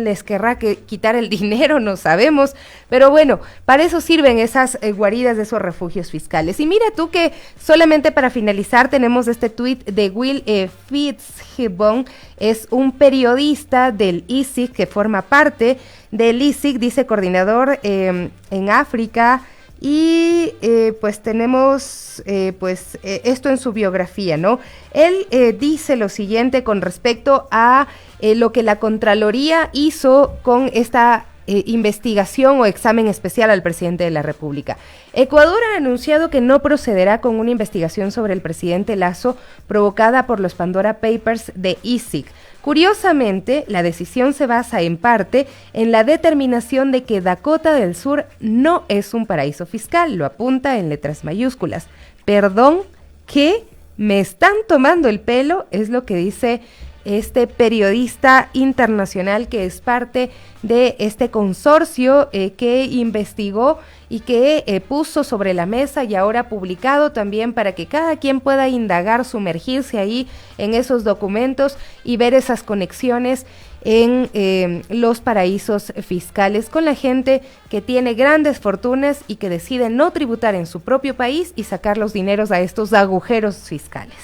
S1: les querrá quitar el dinero, no sabemos, pero bueno, para eso sirven esas guaridas de esos refugios fiscales. Y mira tú que solamente para finalizar tenemos este tuit de Will Fitzgibbon, es un periodista del ISIC que forma parte del ISIC, dice coordinador en África. Y pues tenemos esto en su biografía, ¿no? Él dice lo siguiente con respecto a lo que la Contraloría hizo con esta investigación o examen especial al presidente de la República. Ecuador ha anunciado que no procederá con una investigación sobre el presidente Lasso provocada por los Pandora Papers de ISIC. Curiosamente, la decisión se basa en parte en la determinación de que Dakota del Sur no es un paraíso fiscal, lo apunta en letras mayúsculas. Perdón, ¿qué? ¿Me están tomando el pelo? Es lo que dice este periodista internacional que es parte de este consorcio que investigó y que puso sobre la mesa y ahora publicado también para que cada quien pueda indagar, sumergirse ahí en esos documentos y ver esas conexiones en los paraísos fiscales con la gente que tiene grandes fortunas y que decide no tributar en su propio país y sacar los dineros a estos agujeros fiscales.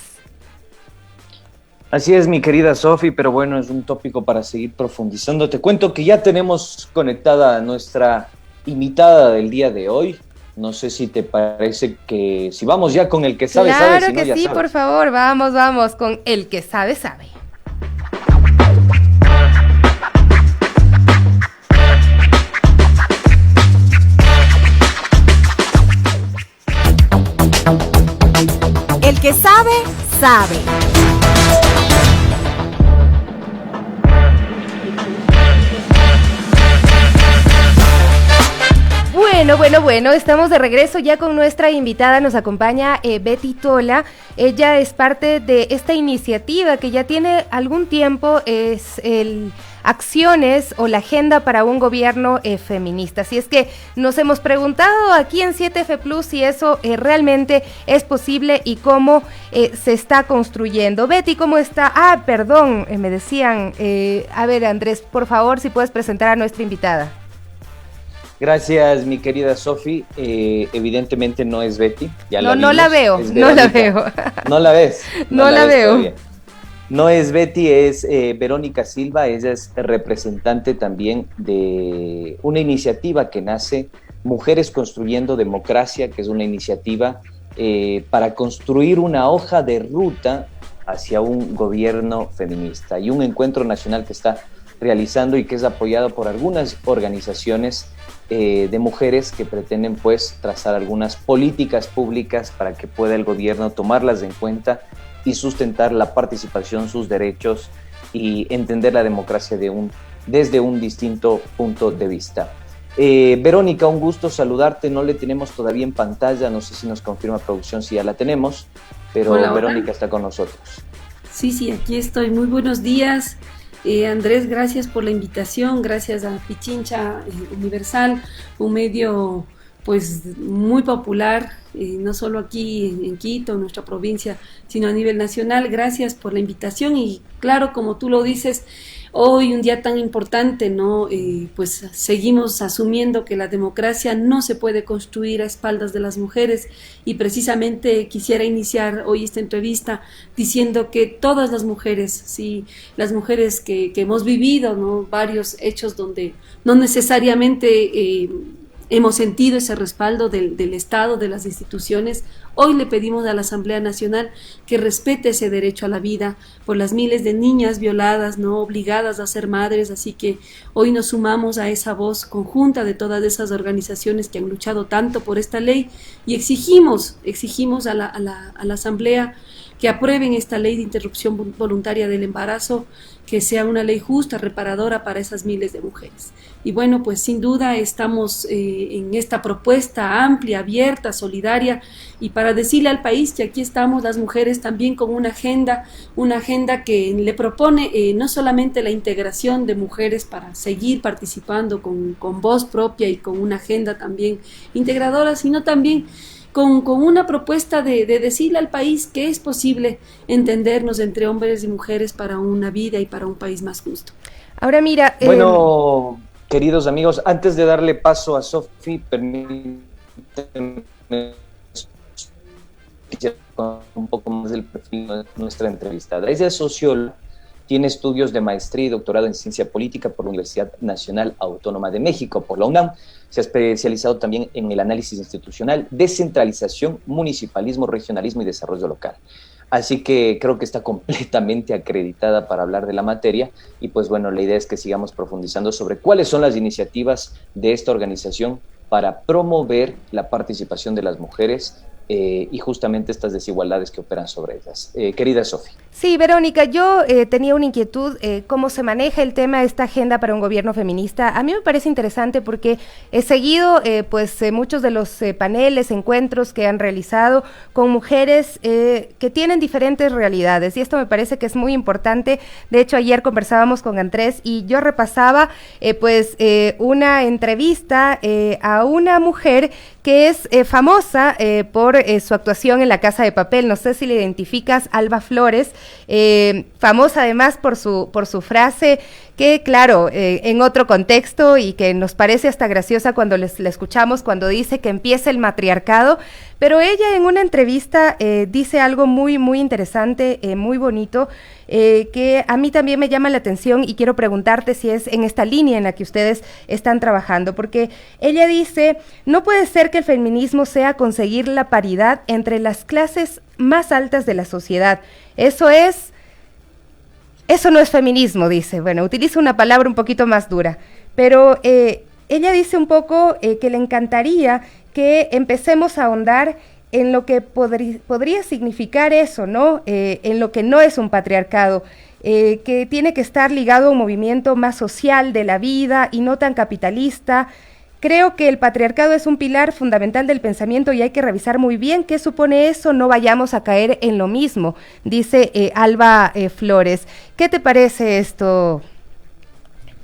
S2: Así es, mi querida Sofi, pero bueno, es un tópico para seguir profundizando. Te cuento que ya tenemos conectada a nuestra invitada del día de hoy. No sé si te parece que si vamos ya con el que sabe,
S1: claro
S2: sabe. Claro
S1: que
S2: no,
S1: sí,
S2: sabes.
S1: Por favor, vamos con el que sabe, sabe.
S7: El que sabe, sabe.
S1: Bueno, estamos de regreso ya con nuestra invitada, nos acompaña Betty Tola. Ella es parte de esta iniciativa que ya tiene algún tiempo, es el acciones o la agenda para un gobierno feminista. Así es que nos hemos preguntado aquí en 7F Plus si eso realmente es posible y cómo se está construyendo. Betty, ¿cómo está? Perdón, me decían, a ver Andrés, por favor, si puedes presentar a nuestra invitada.
S2: Gracias, mi querida Sofi. Evidentemente no es Betty. Ya
S1: no la veo.
S2: ¿No la ves?
S1: No la veo.
S2: Todavía. No es Betty, es Verónica Silva. Ella es representante también de una iniciativa que nace Mujeres Construyendo Democracia, que es una iniciativa para construir una hoja de ruta hacia un gobierno feminista y un encuentro nacional que está realizando y que es apoyado por algunas organizaciones de mujeres que pretenden pues trazar algunas políticas públicas para que pueda el gobierno tomarlas en cuenta y sustentar la participación, sus derechos y entender la democracia desde un distinto punto de vista. Verónica, un gusto saludarte, no le tenemos todavía en pantalla, no sé si nos confirma producción si ya la tenemos, pero hola, Verónica está con nosotros.
S13: Sí, aquí estoy, muy buenos días. Andrés, gracias por la invitación, gracias a Pichincha Universal, un medio pues muy popular, no solo aquí en Quito, en nuestra provincia, sino a nivel nacional. Gracias por la invitación y claro, como tú lo dices, hoy un día tan importante, ¿no? Pues seguimos asumiendo que la democracia no se puede construir a espaldas de las mujeres y precisamente quisiera iniciar hoy esta entrevista diciendo que todas las mujeres, sí, las mujeres que hemos vivido, ¿no? Varios hechos donde no necesariamente hemos sentido ese respaldo del Estado, de las instituciones. Hoy le pedimos a la Asamblea Nacional que respete ese derecho a la vida por las miles de niñas violadas, no obligadas a ser madres, así que hoy nos sumamos a esa voz conjunta de todas esas organizaciones que han luchado tanto por esta ley y exigimos a la Asamblea que aprueben esta ley de interrupción voluntaria del embarazo, que sea una ley justa, reparadora para esas miles de mujeres. Y bueno, pues sin duda estamos en esta propuesta amplia, abierta, solidaria, y para decirle al país que aquí estamos las mujeres también con una agenda que le propone no solamente la integración de mujeres para seguir participando con voz propia y con una agenda también integradora, sino también con una propuesta de decirle al país que es posible entendernos entre hombres y mujeres para una vida y para un país más justo.
S1: Ahora mira...
S2: Bueno, queridos amigos, antes de darle paso a Sofi, permítanme un poco más del perfil de nuestra entrevistada. Ella es socióloga, tiene estudios de maestría y doctorado en ciencia política por la Universidad Nacional Autónoma de México, por la UNAM. Se ha especializado también en el análisis institucional, descentralización, municipalismo, regionalismo y desarrollo local. Así que creo que está completamente acreditada para hablar de la materia y pues bueno, la idea es que sigamos profundizando sobre cuáles son las iniciativas de esta organización para promover la participación de las mujeres y justamente estas desigualdades que operan sobre ellas. Querida Sofi.
S1: Sí, Verónica, yo tenía una inquietud, cómo se maneja el tema de esta agenda para un gobierno feminista. A mí me parece interesante porque he seguido muchos de los paneles, encuentros que han realizado con mujeres que tienen diferentes realidades y esto me parece que es muy importante. De hecho, ayer conversábamos con Andrés y yo repasaba una entrevista a una mujer que es famosa por su actuación en La Casa de Papel. No sé si le identificas, Alba Flores, famosa además por su frase que, claro, en otro contexto y que nos parece hasta graciosa cuando la escuchamos, cuando dice que empieza el matriarcado, pero ella en una entrevista dice algo muy, muy interesante, muy bonito, que a mí también me llama la atención y quiero preguntarte si es en esta línea en la que ustedes están trabajando, porque ella dice, no puede ser que el feminismo sea conseguir la paridad entre las clases más altas de la sociedad. Eso no es feminismo, dice. Bueno, utiliza una palabra un poquito más dura, pero ella dice un poco que le encantaría que empecemos a ahondar en lo que podría significar eso, ¿no? En lo que no es un patriarcado, que tiene que estar ligado a un movimiento más social de la vida y no tan capitalista. Creo que el patriarcado es un pilar fundamental del pensamiento y hay que revisar muy bien qué supone eso, no vayamos a caer en lo mismo, dice Alba Flores. ¿Qué te parece esto?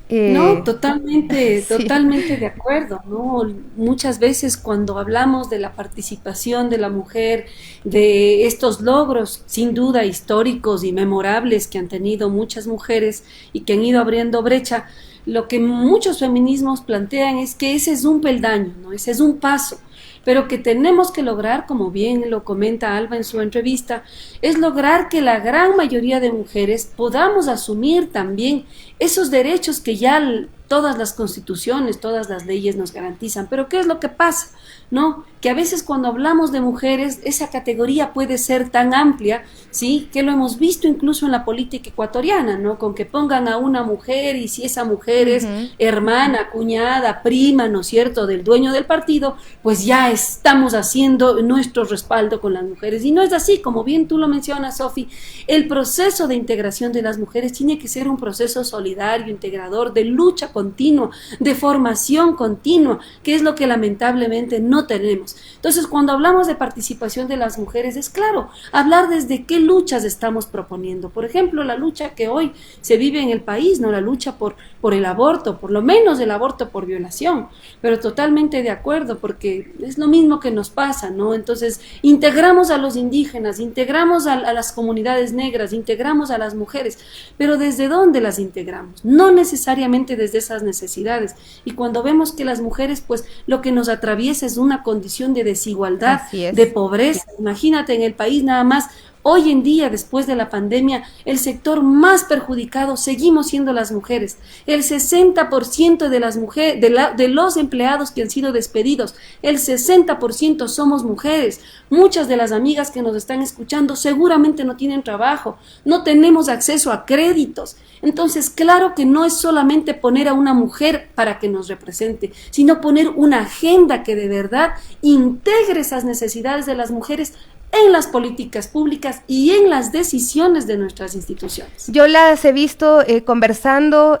S13: No, totalmente de acuerdo, ¿no? Muchas veces cuando hablamos de la participación de la mujer, de estos logros sin duda históricos y memorables que han tenido muchas mujeres y que han ido abriendo brecha, lo que muchos feminismos plantean es que ese es un peldaño, ¿no? Ese es un paso, pero que tenemos que lograr, como bien lo comenta Alba en su entrevista, es lograr que la gran mayoría de mujeres podamos asumir también esos derechos que ya todas las constituciones, todas las leyes nos garantizan. Pero ¿qué es lo que pasa? ¿No? Que a veces cuando hablamos de mujeres, esa categoría puede ser tan amplia, ¿sí? Que lo hemos visto incluso en la política ecuatoriana, ¿no? Con que pongan a una mujer y si esa mujer es hermana, cuñada, prima, ¿no es cierto?, del dueño del partido, pues ya estamos haciendo nuestro respaldo con las mujeres. Y no es así, como bien tú lo mencionas, Sofi, el proceso de integración de las mujeres tiene que ser un proceso solidario, integrador, de lucha continua, de formación continua, que es lo que lamentablemente no tenemos. Entonces, cuando hablamos de participación de las mujeres, es claro, hablar desde qué luchas estamos proponiendo. Por ejemplo, la lucha que hoy se vive en el país, ¿no? La lucha por el aborto, por lo menos el aborto por violación, pero totalmente de acuerdo, porque es lo mismo que nos pasa, ¿no? Entonces, integramos a los indígenas, integramos a las comunidades negras, integramos a las mujeres, pero ¿desde dónde las integramos? No necesariamente desde esas necesidades. Y cuando vemos que las mujeres, pues, lo que nos atraviesa es una condición de desigualdad, de pobreza. Imagínate en el país nada más. Hoy en día, después de la pandemia, el sector más perjudicado seguimos siendo las mujeres. El 60% de las mujeres, de los empleados que han sido despedidos, el 60% somos mujeres. Muchas de las amigas que nos están escuchando seguramente no tienen trabajo, no tenemos acceso a créditos. Entonces, claro que no es solamente poner a una mujer para que nos represente, sino poner una agenda que de verdad integre esas necesidades de las mujeres en las políticas públicas y en las decisiones de nuestras instituciones.
S1: Yo las he visto conversando,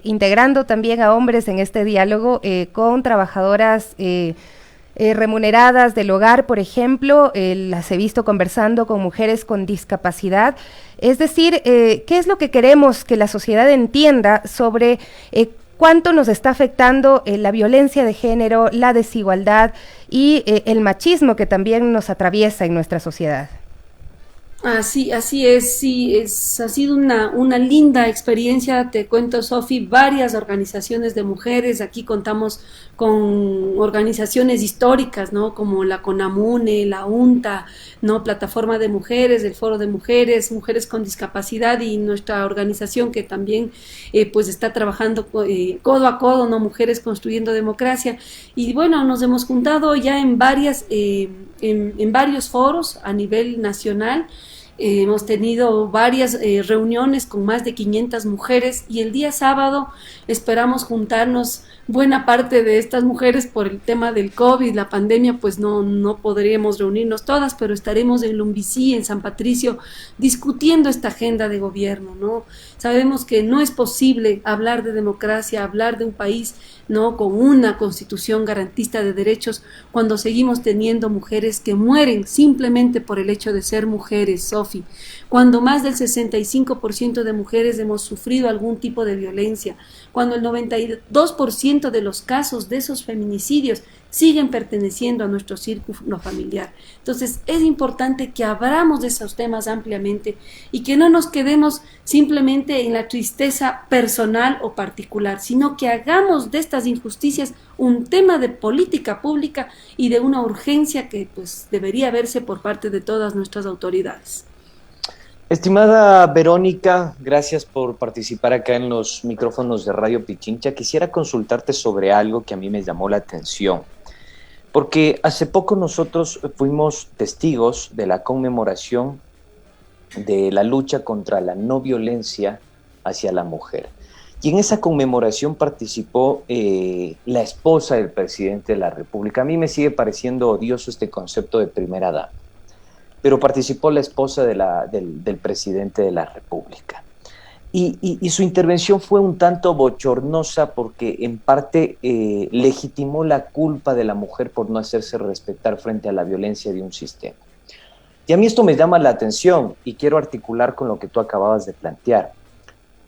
S1: integrando también a hombres en este diálogo con trabajadoras remuneradas del hogar, por ejemplo, las he visto conversando con mujeres con discapacidad. Es decir, ¿qué es lo que queremos que la sociedad entienda sobre cuánto nos está afectando la violencia de género, la desigualdad y el machismo que también nos atraviesa en nuestra sociedad?
S13: Así es, sí, ha sido una linda experiencia, te cuento, Sofi, varias organizaciones de mujeres, aquí contamos con organizaciones históricas, ¿no? Como la CONAMUNE, la UNTA, ¿no? Plataforma de Mujeres, el Foro de Mujeres, Mujeres con Discapacidad y nuestra organización que también pues está trabajando codo a codo, ¿no? Mujeres Construyendo Democracia, y bueno, nos hemos juntado ya en varios foros a nivel nacional. Hemos tenido varias reuniones con más de 500 mujeres y el día sábado esperamos juntarnos. Buena parte de estas mujeres por el tema del COVID, la pandemia, pues no podríamos reunirnos todas, pero estaremos en Lumbicí, en San Patricio, discutiendo esta agenda de gobierno, ¿no? Sabemos que no es posible hablar de democracia, hablar de un país, ¿no?, con una constitución garantista de derechos, cuando seguimos teniendo mujeres que mueren simplemente por el hecho de ser mujeres, Sofi. Cuando más del 65% de mujeres hemos sufrido algún tipo de violencia, cuando el 92% de los casos de esos feminicidios siguen perteneciendo a nuestro círculo familiar. Entonces es importante que abramos de esos temas ampliamente y que no nos quedemos simplemente en la tristeza personal o particular, sino que hagamos de estas injusticias un tema de política pública y de una urgencia que pues debería verse por parte de todas nuestras autoridades.
S2: Estimada Verónica, gracias por participar acá en los micrófonos de Radio Pichincha. Quisiera consultarte sobre algo que a mí me llamó la atención, porque hace poco nosotros fuimos testigos de la conmemoración de la lucha contra la no violencia hacia la mujer. Y en esa conmemoración participó la esposa del presidente de la República. A mí me sigue pareciendo odioso este concepto de primera dama, pero participó la esposa del presidente de la República. Y su intervención fue un tanto bochornosa porque en parte legitimó la culpa de la mujer por no hacerse respetar frente a la violencia de un sistema. Y a mí esto me llama la atención y quiero articular con lo que tú acababas de plantear.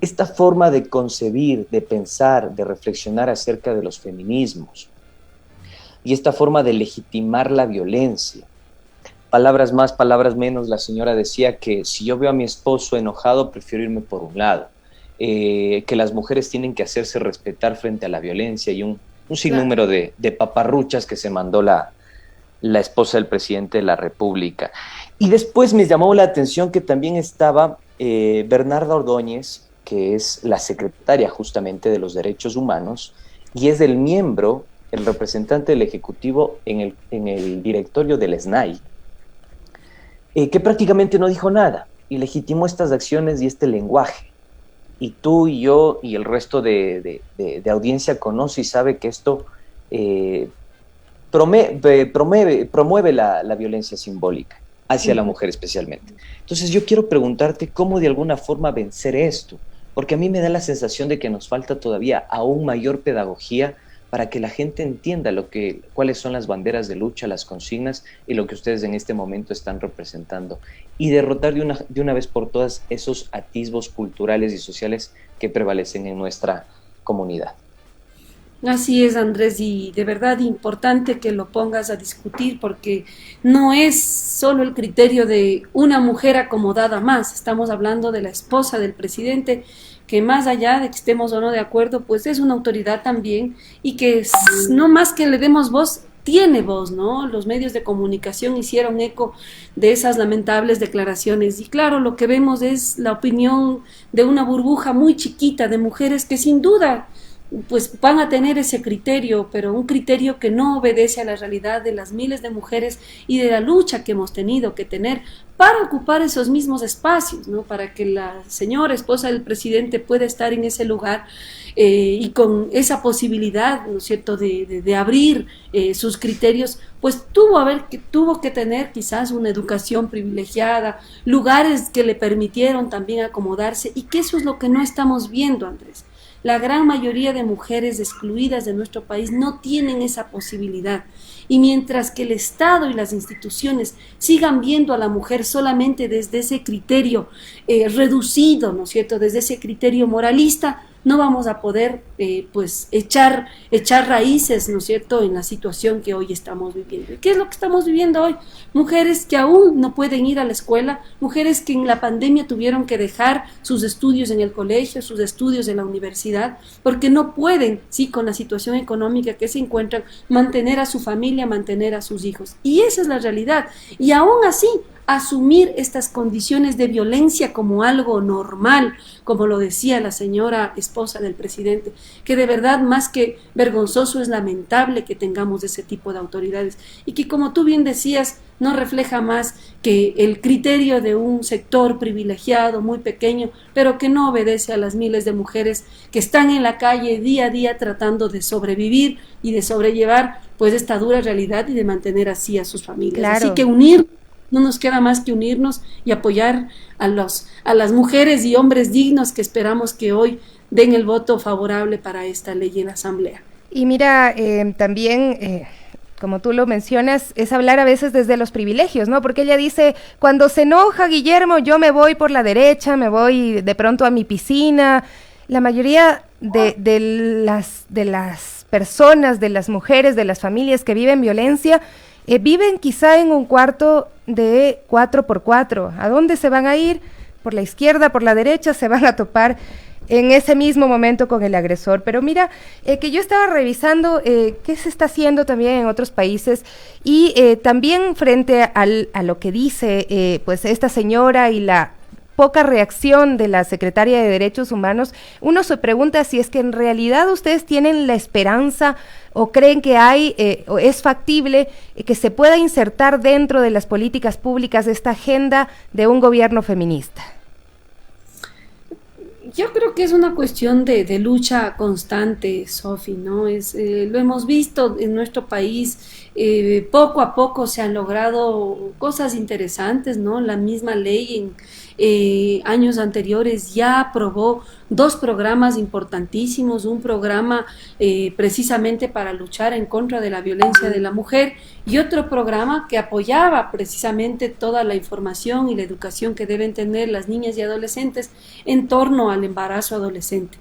S2: Esta forma de concebir, de pensar, de reflexionar acerca de los feminismos y esta forma de legitimar la violencia. Palabras más, palabras menos, la señora decía que si yo veo a mi esposo enojado, prefiero irme por un lado, que las mujeres tienen que hacerse respetar frente a la violencia y un sinnúmero de paparruchas que se mandó la esposa del presidente de la República. Y después me llamó la atención que también estaba Bernarda Ordóñez, que es la secretaria justamente de los Derechos Humanos, y es el miembro, el representante del Ejecutivo en el directorio del SNAI, que prácticamente no dijo nada y legitimó estas acciones y este lenguaje. Y tú y yo y el resto de audiencia conoce y sabe que esto promueve la violencia simbólica hacia la mujer especialmente. Entonces yo quiero preguntarte cómo de alguna forma vencer esto, porque a mí me da la sensación de que nos falta todavía aún mayor pedagogía para que la gente entienda cuáles son las banderas de lucha, las consignas y lo que ustedes en este momento están representando, y derrotar de una vez por todas esos atisbos culturales y sociales que prevalecen en nuestra comunidad.
S13: Así es, Andrés, y de verdad importante que lo pongas a discutir, porque no es solo el criterio de una mujer acomodada más, estamos hablando de la esposa del presidente, que más allá de que estemos o no de acuerdo, pues es una autoridad también, y que no más que le demos voz, tiene voz, ¿no? Los medios de comunicación hicieron eco de esas lamentables declaraciones, y claro, lo que vemos es la opinión de una burbuja muy chiquita de mujeres que sin duda pues van a tener ese criterio, pero un criterio que no obedece a la realidad de las miles de mujeres y de la lucha que hemos tenido que tener para ocupar esos mismos espacios, ¿no? Para que la señora esposa del presidente pueda estar en ese lugar y con esa posibilidad, ¿no es cierto?, de abrir sus criterios, pues tuvo que tener quizás una educación privilegiada, lugares que le permitieron también acomodarse, y que eso es lo que no estamos viendo, Andrés. La gran mayoría de mujeres excluidas de nuestro país no tienen esa posibilidad. Y mientras que el Estado y las instituciones sigan viendo a la mujer solamente desde ese criterio reducido, ¿no es cierto?, desde ese criterio moralista, no vamos a poder pues echar raíces, ¿no es cierto?, en la situación que hoy estamos viviendo. ¿Y qué es lo que estamos viviendo hoy? Mujeres que aún no pueden ir a la escuela, mujeres que en la pandemia tuvieron que dejar sus estudios en el colegio, sus estudios en la universidad, porque no pueden, sí, con la situación económica que se encuentran, mantener a su familia, mantener a sus hijos. Y esa es la realidad. Y aún así, asumir estas condiciones de violencia como algo normal, como lo decía la señora esposa del presidente, que de verdad, más que vergonzoso, es lamentable que tengamos ese tipo de autoridades, y que, como tú bien decías, no refleja más que el criterio de un sector privilegiado, muy pequeño, pero que no obedece a las miles de mujeres que están en la calle día a día tratando de sobrevivir y de sobrellevar pues esta dura realidad y de mantener así a sus familias.
S1: Claro.
S13: Así que no nos queda más que unirnos y apoyar a las mujeres y hombres dignos que esperamos que hoy den el voto favorable para esta ley en la Asamblea.
S1: Y mira, también, como tú lo mencionas, es hablar a veces desde los privilegios, ¿no? Porque ella dice, cuando se enoja Guillermo, yo me voy por la derecha, me voy de pronto a mi piscina. La mayoría de las personas, de las mujeres, de las familias que viven violencia, viven quizá en un cuarto de 4x4. ¿A dónde se van a ir? Por la izquierda, por la derecha, se van a topar en ese mismo momento con el agresor. Pero mira, que yo estaba revisando qué se está haciendo también en otros países, y también frente a lo que dice pues esta señora y la poca reacción de la secretaria de Derechos Humanos, uno se pregunta si es que en realidad ustedes tienen la esperanza o creen que o es factible que se pueda insertar dentro de las políticas públicas esta agenda de un gobierno feminista.
S13: Yo creo que es una cuestión de lucha constante, Sofi, ¿no? Lo hemos visto en nuestro país, poco a poco se han logrado cosas interesantes, ¿no? La misma ley en años anteriores ya aprobó 2 programas importantísimos, un programa precisamente para luchar en contra de la violencia de la mujer, y otro programa que apoyaba precisamente toda la información y la educación que deben tener las niñas y adolescentes en torno al embarazo adolescente.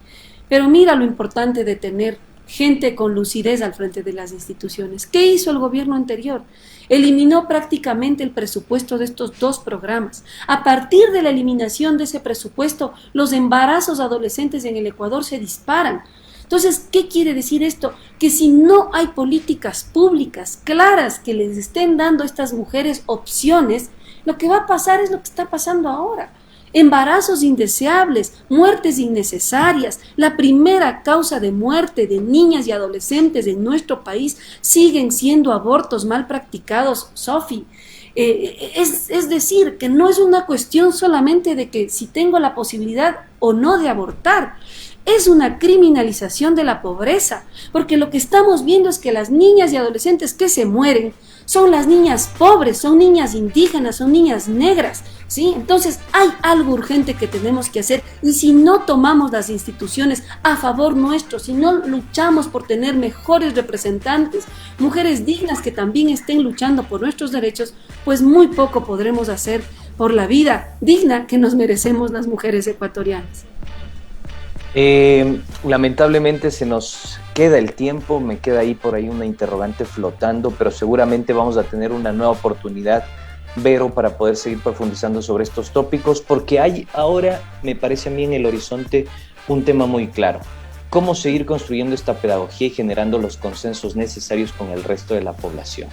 S13: Pero mira lo importante de tener gente con lucidez al frente de las instituciones. ¿Qué hizo el gobierno anterior? Eliminó prácticamente el presupuesto de estos 2 programas. A partir de la eliminación de ese presupuesto, los embarazos adolescentes en el Ecuador se disparan. Entonces, ¿qué quiere decir esto? Que si no hay políticas públicas claras que les estén dando a estas mujeres opciones, lo que va a pasar es lo que está pasando ahora. Embarazos indeseables, muertes innecesarias. La primera causa de muerte de niñas y adolescentes en nuestro país siguen siendo abortos mal practicados, Sofi. Es decir, que no es una cuestión solamente de que si tengo la posibilidad o no de abortar. Es una criminalización de la pobreza, porque lo que estamos viendo es que las niñas y adolescentes que se mueren son las niñas pobres, son niñas indígenas, son niñas negras, ¿sí? Entonces hay algo urgente que tenemos que hacer, y si no tomamos las instituciones a favor nuestro, si no luchamos por tener mejores representantes, mujeres dignas que también estén luchando por nuestros derechos, pues muy poco podremos hacer por la vida digna que nos merecemos las mujeres ecuatorianas.
S2: Lamentablemente se nos queda el tiempo, me queda por ahí una interrogante flotando, pero seguramente vamos a tener una nueva oportunidad, Vero, para poder seguir profundizando sobre estos tópicos, porque hay ahora, me parece a mí, en el horizonte un tema muy claro: cómo seguir construyendo esta pedagogía y generando los consensos necesarios con el resto de la población.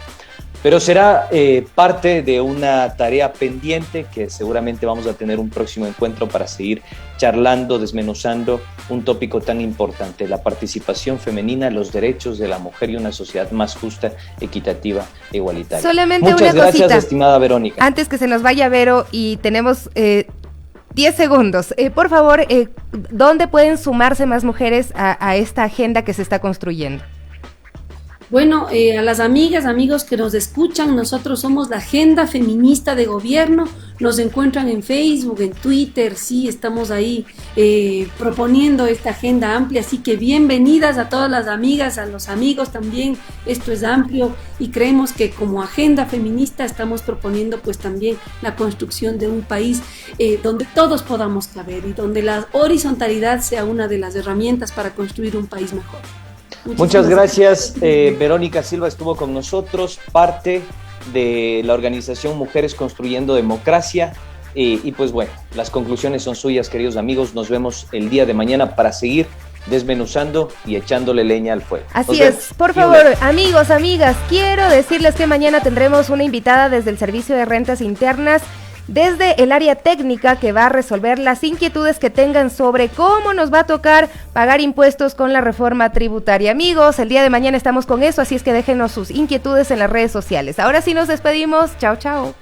S2: Pero será parte de una tarea pendiente que seguramente vamos a tener un próximo encuentro para seguir charlando, desmenuzando un tópico tan importante, la participación femenina, los derechos de la mujer y una sociedad más justa, equitativa e igualitaria.
S1: Solamente
S2: Muchas
S1: una
S2: gracias,
S1: cosita,
S2: estimada Verónica.
S1: antes que se nos vaya Vero, y tenemos 10 segundos. Por favor, ¿dónde pueden sumarse más mujeres a esta agenda que se está construyendo?
S13: Bueno, a las amigas, amigos que nos escuchan, nosotros somos la Agenda Feminista de Gobierno, nos encuentran en Facebook, en Twitter, sí, estamos ahí proponiendo esta agenda amplia, así que bienvenidas a todas las amigas, a los amigos también, esto es amplio y creemos que como Agenda Feminista estamos proponiendo pues también la construcción de un país donde todos podamos caber y donde la horizontalidad sea una de las herramientas para construir un país mejor.
S2: Muchas gracias, Verónica Silva estuvo con nosotros, parte de la organización Mujeres Construyendo Democracia, y pues bueno, las conclusiones son suyas, queridos amigos, nos vemos el día de mañana para seguir desmenuzando y echándole leña al fuego.
S1: Así es, por favor, amigos, amigas, quiero decirles que mañana tendremos una invitada desde el Servicio de Rentas Internas, desde el área técnica, que va a resolver las inquietudes que tengan sobre cómo nos va a tocar pagar impuestos con la reforma tributaria. Amigos, el día de mañana estamos con eso, así es que déjenos sus inquietudes en las redes sociales. Ahora sí nos despedimos, chao, chao.